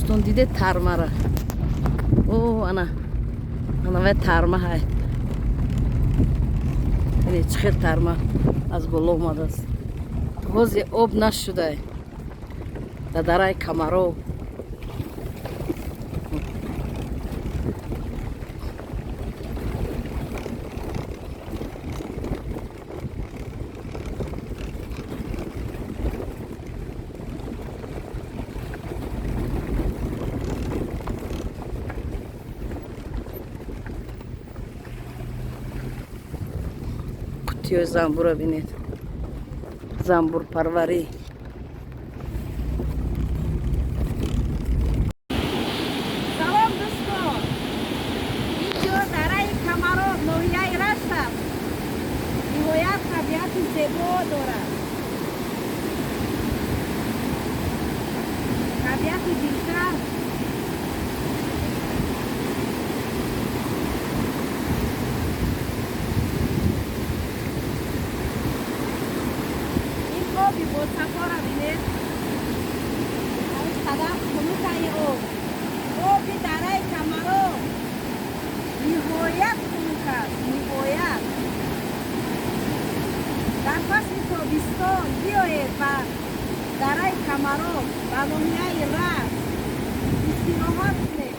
دوستان دیده ترمه را. اوه انا و ترمه های. این چخیر ترمه از بالا اومده است. باز آب نشده در درای کمرو. قطعه زنبور رو بینید. زنبور پروری. سلام دوستان. اینجا درای کمرو نوحیه رشت است. نهایت طبیعت زیبا دارد. طبیعت دلشار. آبی با صفا را بینید. از قدم خنوکای آبی درای کمرو نهایت خنوک است. نهایت در فصل تابستان بیایید و درای کمرو و ناحیه رشت استراحت کنید.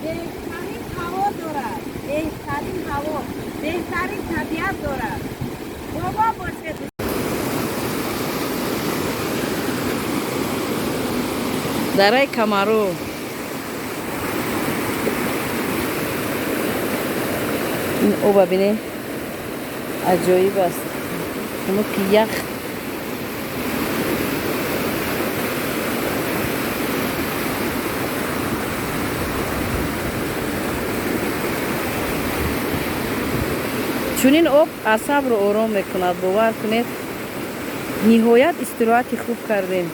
بهترین هوا دارد. بهترین هوا، بهترین طبیعت دارد. بابا باشید. درای کمرو این او ببینید عجایب است. اما که یخ چون این آب اعصاب رو آرام میکند. باور کنید نهایت استراحت خوب کردیم.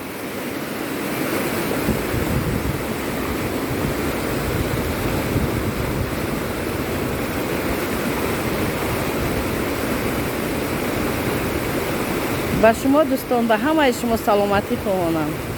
با شما دوستان به همه شما سلامتی خواهانم.